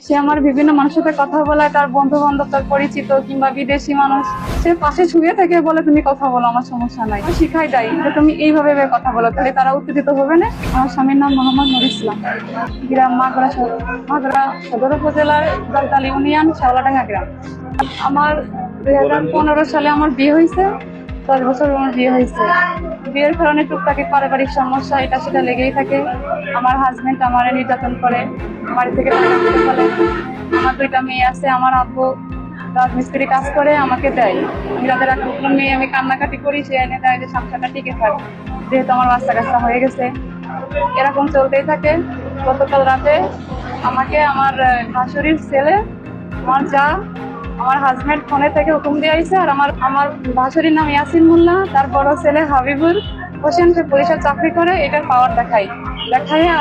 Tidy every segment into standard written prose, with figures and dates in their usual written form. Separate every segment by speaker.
Speaker 1: সে আমার বিভিন্ন মানুষের সাথে কথা বলায়, তার বন্ধু বান্ধব, তার পরিচিত কিংবা বিদেশি মানুষ, সে পাশে শুয়ে থেকে বলে তুমি কথা বলো, আমার সমস্যা নাই, শিখাই দেয় যে তুমি এইভাবে কথা বলো, তাহলে তারা উত্তেজিত হবে না। আমার স্বামীর নাম মোহাম্মদ নুর ইসলাম, গ্রাম মাগরা সদর উপজেলার জলতালি ইউনিয়ন, শেওলাডাঙ্গা গ্রাম। আমার 2015 সালে আমার বিয়ে হয়েছে, 10 বছর আমার বিয়ে হয়েছে। বিয়ের কারণে টুকটাকি পারিবারিক সমস্যা এটা সেটা লেগেই থাকে। আমার হাজবেন্ড আমার নির্যাতন করে, বাড়ি থেকে টাকা দিতে বলে। আমার 2টা মেয়ে আছে, আমার আব্বু রাজমিস্ত্রি কাজ করে, আমাকে দেয়। আমি তাদের একটা মেয়ে, আমি কান্নাকাটি করি, সে এনে দেয় যে সংসারটা টিকে থাকে, যেহেতু আমার বাচ্চা কাচ্চা হয়ে গেছে। এরকম চলতেই থাকে। গতকাল রাতে আমাকে আমার শাশুড়ির ছেলে, আমার যা, আমার হাজবেন্ড ফোনে থেকে হুকুম দিয়ে আইছে। আর আমার ভাসুরির নাম ইয়াসিন মোল্লা, তার বড় ছেলে হাবিবুল হোসেন, সে পুলিশের চাকরি করে, এটার পাওয়ার দেখায়।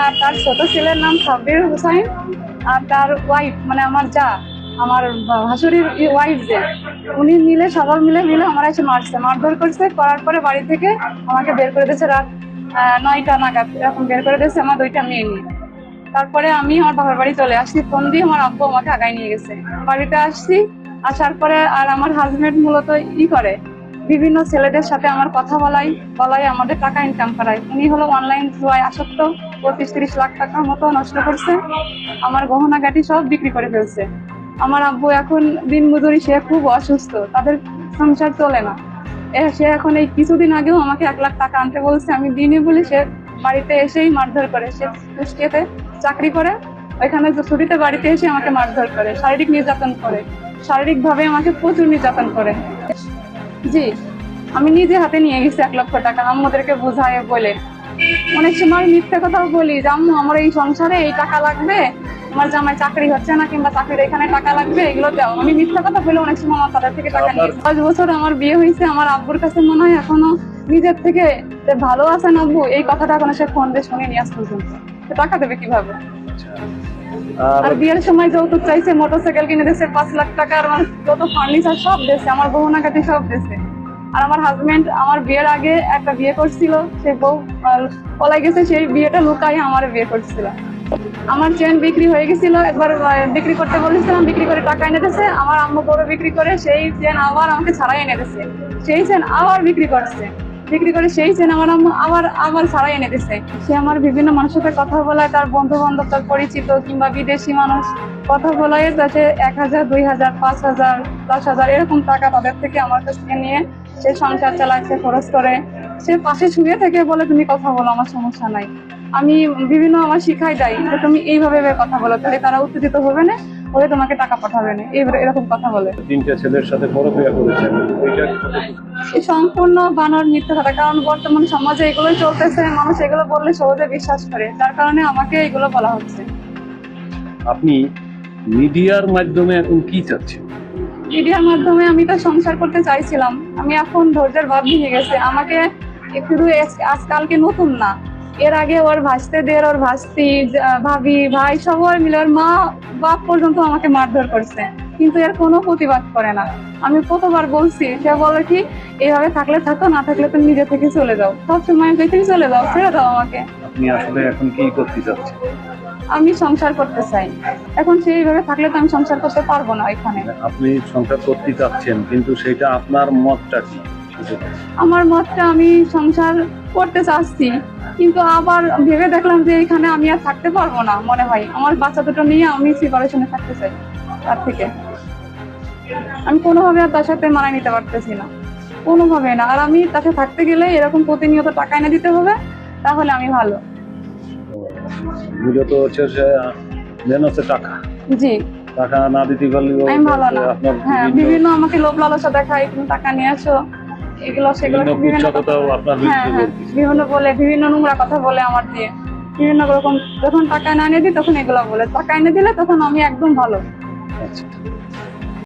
Speaker 1: আর তার ছোট ছেলের নাম সাব্বির হুসাইন, আর তার ওয়াইফ মানে আমার যা, আমার ভাসুরির ওয়াইফ যে, উনি মিলে সবাই মিলে আমার এসে মারছে, মারধর করছে। করার পরে বাড়ি থেকে আমাকে বের করে দিয়েছে রাত 9টা নাগাদ, এরকম বের করে দিয়েছে আমার 2টা মেয়ে নিয়ে। তারপরে আমি আমার বাবার বাড়ি চলে আসছি, ফোন দিয়ে আমার আব্বু আমাকে আগায় নিয়ে গেছে। বাড়িতে আসছি, আসার পরে আর আমার হাজবেন্ড মূলত করে বিভিন্ন ছেলেদের সাথে আমার কথা বলাই আমাদের টাকা ইনকাম করায়। উনি হলো অনলাইন জুয়ায় আসক্ত, 25-30 লাখ টাকার মতো নষ্ট করছে। আমার গহনা গাটি সব বিক্রি করে ফেলছে। আমার আব্বু এখন দিন মজুরি, সে খুব অসুস্থ, তাদের সংসার চলে না। সে এখন এই কিছুদিন আগেও আমাকে 1 লাখ টাকা আনতে বলছে, আমি দিনে বলি, সে বাড়িতে এসেই মারধর করে। সে কুষ্টিয়াতে চাকরি করে, ওইখানে ছুটিতে বাড়িতে এসে আমাকে মারধর করে, শারীরিক নির্যাতন করে, শারীরিক ভাবে আমাকে প্রচুর নির্যাতন করে। জি, আমি নিজে হাতে নিয়ে গেছি 1 লক্ষ টাকা, আম্মুদেরকে বোঝায় বলে। অনেক সময় মিথ্যে কথাও বলি যে আম্মু আমার এই সংসারে এই টাকা লাগবে, আমার জামাই চাকরি হচ্ছে না, কিংবা চাকরির এখানে টাকা লাগবে, এগুলো দাও। আমি মিথ্যা কথা বলে অনেক সময় আমার তাদের থেকে টাকা নিয়ে। 5 বছর আমার বিয়ে হয়েছে, আমার আব্বুর কাছে মনে হয় এখনো নিজের থেকে যে ভালো আছেন আব্বু, এই কথাটা এখনো সে ফোন দিয়ে শুনে নিয়ে আস পর্যন্ত। টাকা দেবে কিভাবে? আর বিয়ের সময় যৌতুক চাইছে, মোটরসাইকেল কিনে দিয়েছে 5 লাখ টাকা, আর আমার যত ফার্নিচার সব দিয়েছে, আমার গহনাগাটি সব দিয়েছে। আর আমার হাজবেন্ড আমার বিয়ের আগে একটা বিয়ে করছিল, সে বউ পলাই গেছে, সেই বিয়েটা লুকাই আমার বিয়ে করছিল। আমার চেন বিক্রি হয়ে গেছিল, একবার বিক্রি করতে বলেছিলাম, বিক্রি করে টাকা এনে দিয়েছে। আমার আম্মু বড় বিক্রি করে সেই চেন আবার আমাকে ছাড়াই এনে দিয়েছে, সেই চেন আবার বিক্রি করছে, বিক্রি করে সেই চেন আমার আম্মু আবার ছাড়াই এনে দিছে। সে আমার বিভিন্ন মানুষের সাথে কথা বলায়, তার বন্ধু বান্ধব, তার পরিচিত কিংবা বিদেশি মানুষ কথা বলায়, তাতে 1000, 2000, 5000, 10,000 এরকম টাকা তাদের থেকে আমার কাছ থেকে নিয়ে সে সংসার চালায়, সে খরচ করে। সে পাশে শুয়ে থেকে বলে তুমি কথা বলো, আমার সমস্যা নাই। আমি বিভিন্ন আমার শিখাই দেয় যে তুমি এইভাবে কথা বলো, তাহলে তারা উত্তেজিত হবে না, ওই তোমাকে টাকা পাঠাবে না, এরকম কথা বলে।
Speaker 2: 3টা ছেলের সাথে পরক্রিয়া করেছেন,
Speaker 1: সম্পূর্ণ বানর মিথ্যা কথা। কারণ বর্তমান সমাজে এগুলোই চলতেছে, মানুষ এগুলো বললে সহজে বিশ্বাস করে, যার কারণে আমাকে এগুলো বলা হচ্ছে।
Speaker 2: আপনি মিডিয়ার মাধ্যমে এখন কি চাচ্ছেন?
Speaker 1: মিডিয়ার মাধ্যমে আমি তো সংসার করতে চাইছিলাম, আমি এখন ধৈর্যের বাদ ভেঙে গেছে। আমাকে শুধু আজকালকে নতুন না, এর আগে ওর ভাসতেদের, ওর ভাস্তি, ভাবি, ভাই সবাই মিলে, ওর মা বাপ পর্যন্ত আমাকে মারধর করছে, কিন্তু এর কোনো প্রতিবাদ করে না। আমি কতবার বলছি, সে বলে কি এইভাবে থাকলে থাকো, না থাকলে তুমি নিজে থেকে চলে যাও, সবসময় তুমি চলে যাও, ছেড়ে দাও আমাকে।
Speaker 2: আপনি আসলে এখন কি করতে চাচ্ছেন?
Speaker 1: আমি সংসার করতে চাই। এখন সেইভাবে থাকলে তো আমি সংসার করতে পারবো না এখানে।
Speaker 2: আপনি সংসার করতে চাচ্ছেন, কিন্তু সেটা আপনার মতটা কি?
Speaker 1: আমার মতটা, আমি সংসার করতে চাচ্ছি, কিন্তু আবার ভেবে দেখলাম যে এখানে আমি আর থাকতে পারবো না, মনে হয় আমার বাচ্চা দুটো নিয়ে আমি সেপারেশনে থাকতে চাই। তার থেকে আমি কোনোভাবে আর তার সাথে মানায় নিতে পারতেছি না, কোনোভাবে না। আর আমি তাকে থাকতে গেলে এরকম প্রতিনিয়ত টাকা এনে দিতে হবে, তাহলে আমি ভালো।
Speaker 2: মূলত হচ্ছে টাকা,
Speaker 1: জি,
Speaker 2: টাকা না দিতে পারলে
Speaker 1: আমি ভালো না। হ্যাঁ, বিভিন্ন আমাকে লোভ লালসা দেখায়, তুমি টাকা নিয়ে আসো, এগুলো সেগুলো, বিভিন্ন বলে, বিভিন্ন নোংরা কথা বলে আমার দিয়ে, বিভিন্ন রকম। যখন টাকা না এনে দিই তখন এগুলো বলে, টাকা এনে দিলে তখন আমি একদম ভালো।
Speaker 2: আচ্ছা।